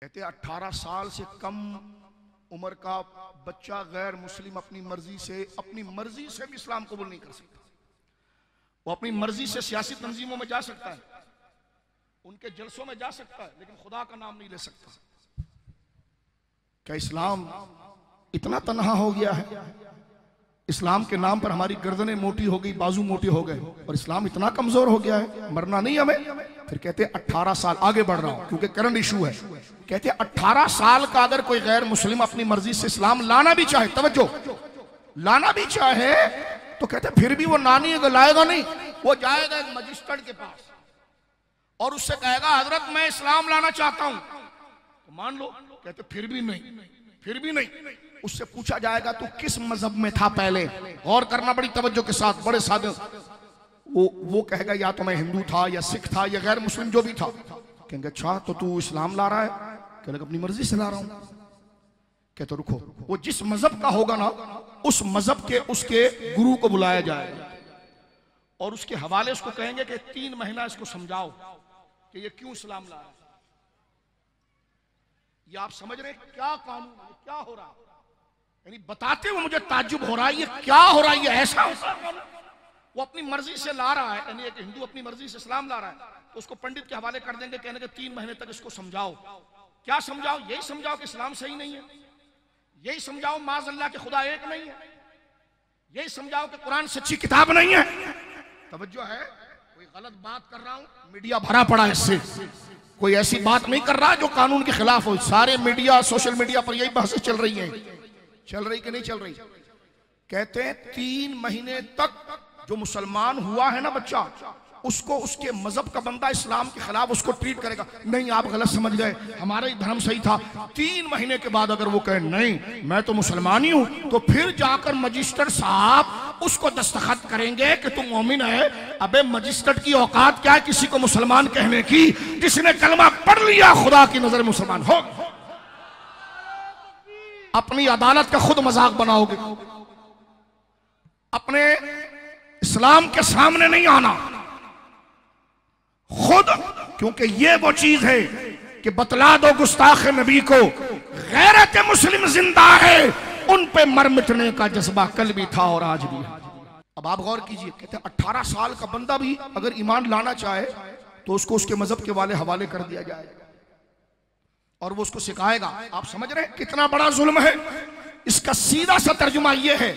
कहते 18 साल से कम उम्र का बच्चा गैर मुस्लिम अपनी मर्जी से भी इस्लाम कबूल नहीं कर सकता। वो अपनी मर्जी से सियासी तंजीमों में जा सकता है, उनके जलसों में जा सकता है, लेकिन खुदा का नाम नहीं ले सकता। क्या इस्लाम इतना तन्हा हो गया है? इस्लाम के नाम पर हमारी गर्दनें मोटी हो गई, बाजू मोटे हो गए, और इस्लाम इतना कमजोर हो गया है, मरना नहीं हमें। फिर कहते 18 साल, आगे बढ़ रहा हूं क्योंकि करंट इशू है। कहते 18 साल का अगर कोई गैर मुस्लिम अपनी मर्जी से इस्लाम लाना भी चाहे, तवज्जो, लाना भी चाहे, तो कहते फिर भी वो नानी लाएगा नहीं, वो जाएगा एक मजिस्ट्रेट के पास और उससे कहेगा हजरत मैं इस्लाम लाना चाहता हूं, तो मान लो। कहते फिर भी नहीं। उससे पूछा जाएगा तू किस मजहब में था पहले, गौर करना बड़ी तवज्जो के साथ, बड़े सादे। वो कहेगा या तो मैं हिंदू था या सिख था या गैर मुस्लिम जो भी था। कहेंगे अच्छा तो तू इस्लाम ला रहा है? कहेगा अपनी मर्जी से ला रहा हूं। कहते रुको, वो जिस मजहब का होगा ना, उस मजहब के उसके गुरु को बुलाया जाएगा और उसके हवाले उसको कहेंगे कि 3 महीना इसको समझाओ कि ये क्यों इस्लाम ला रहा है। ये आप समझ रहे हैं क्या कानून है, क्या हो रहा है? यानी बताते हुए मुझे ताज्जुब हो रहा है, ये क्या हो रहा है, ये ऐसा होता है। वो अपनी मर्जी से ला रहा है, यानी एक हिंदू अपनी मर्जी से इस्लाम ला रहा है, तो उसको पंडित के हवाले कर देंगे, कहने के 3 महीने तक इसको समझाओ। क्या समझाओ? यही समझाओ कि इस्लाम सही नहीं है, यही समझाओ माज़अल्लाह के खुदा एक नहीं है, यही समझाओ कि कुरान सच्ची किताब नहीं है। तवज्जो है, कोई गलत बात कर रहा हूं, मीडिया भरा पड़ा है इससे, कोई ऐसी बात नहीं कर रहा जो कानून के खिलाफ हो। सारे मीडिया, सोशल मीडिया पर यही बहसें चल रही हैं, चल रही कि नहीं चल रही? कहते हैं 3 महीने तक जो मुसलमान हुआ है ना बच्चा, उसको उसके मजहब का बंदा इस्लाम के खिलाफ उसको ट्रीट करेगा। नहीं आप गलत समझ गए, हमारा ही धर्म सही था। 3 महीने के बाद अगर वो कहे नहीं मैं तो मुसलमान ही हूं, तो फिर जाकर मजिस्ट्रेट साहब उसको दस्तखत करेंगे कि तुम मोमिन है। अबे मजिस्ट्रेट की औकात क्या है किसी को मुसलमान कहने की? जिसने कलमा पढ़ लिया खुदा की नजर मुसलमान हो। अपनी अदालत का खुद मजाक बनाओगे, अपने इस्लाम के सामने नहीं आना खुद, क्योंकि ये वो चीज है कि बतला दो गुस्ताख नबी को गैरत मुस्लिम जिंदा है, उन पे मर मिटने का जज्बा कल भी था और आज भी है। अब आप गौर कीजिए, कहते हैं 18 साल का बंदा भी अगर ईमान लाना चाहे तो उसको उसके मजहब के वाले हवाले कर दिया जाएगा और वो उसको सिखाएगा। आप समझ रहे हैं कितना बड़ा जुल्म है? इसका सीधा सा तर्जुमा ये है,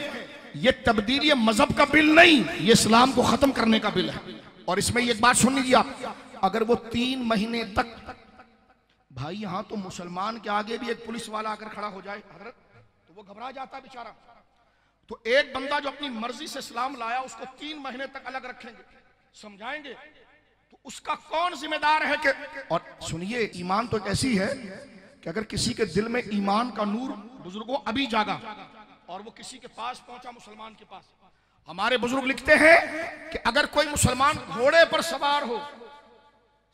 ये तब्दील ये मजहब का बिल नहीं, ये इस्लाम को खत्म करने का बिल है। और इसमें एक बात सुन लीजिए आप, अगर वो 3 महीने तक, भाई यहां तो मुसलमान के आगे भी एक पुलिस वाला आकर खड़ा हो जाए हजरत, तो वो घबरा जाता है बेचारा। तो एक बंदा जो अपनी मर्जी से इस्लाम लाया उसको 3 महीने तक अलग रखेंगे, समझाएंगे, तो उसका कौन जिम्मेदार है? कि और सुनिए, ईमान तो एक ऐसी है कि अगर किसी के दिल में ईमान का नूर बुजुर्गों अभी जागा और वो किसी के पास पहुंचा, मुसलमान के पास, हमारे बुजुर्ग लिखते हैं कि अगर कोई मुसलमान घोड़े पर सवार हो,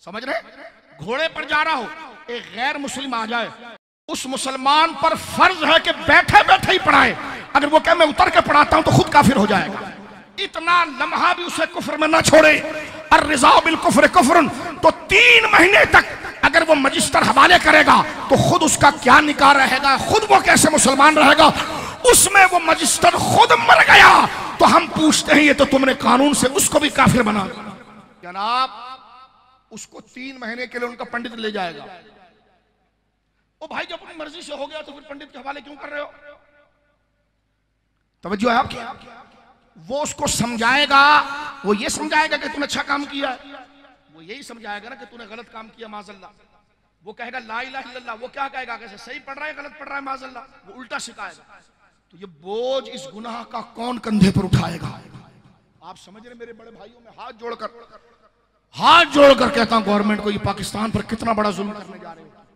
समझ रहे, घोड़े पर जा रहा हो, एक गैर मुस्लिम आ जाए, उस मुसलमान पर फर्ज है कि बैठे बैठे ही पढ़ाए। अगर वो कहे मैं उतर के पढ़ाता हूं तो खुद काफिर हो जाएगा। इतना लम्हा भी उसे कुफ्र में ना छोड़े, अर्रिज़ा बिल कुफ्र कुफ्रुन। तो 3 महीने तक अगर वो मजिस्टर हवाले करेगा तो खुद उसका क्या निकाह रहेगा, खुद वो कैसे मुसलमान रहेगा? उसमें वो मजिस्टर खुद मर गया तो हम पूछते हैं ये तो तुमने कानून से उसको भी काफिर बना दिया। जनाब उसको 3 महीने के लिए उनका पंडित ले जाएगा। ओ भाई जब अपनी मर्जी से हो गया तो फिर पंडित के हवाले क्यों कर रहे हो? तवज्जो है आपकी? वो उसको समझाएगा, वो ये समझाएगा कि तूने अच्छा काम किया, वो यही समझाएगा ना कि तूने गलत काम किया माज़अल्लाह। वो कहेगा ला इलाहा इल्लल्लाह, वो क्या कहेगा? कैसे सही पढ़ रहा है गलत पढ़ रहा है माज़अल्लाह, वो उल्टा सिखाएगा। तो ये बोझ इस गुनाह का कौन कंधे पर उठाएगा? आप समझ रहे? मेरे बड़े भाइयों में हाथ जोड़कर कहता हूं गवर्नमेंट को, ये पाकिस्तान पर कितना बड़ा जुल्म करने जा रहे हो।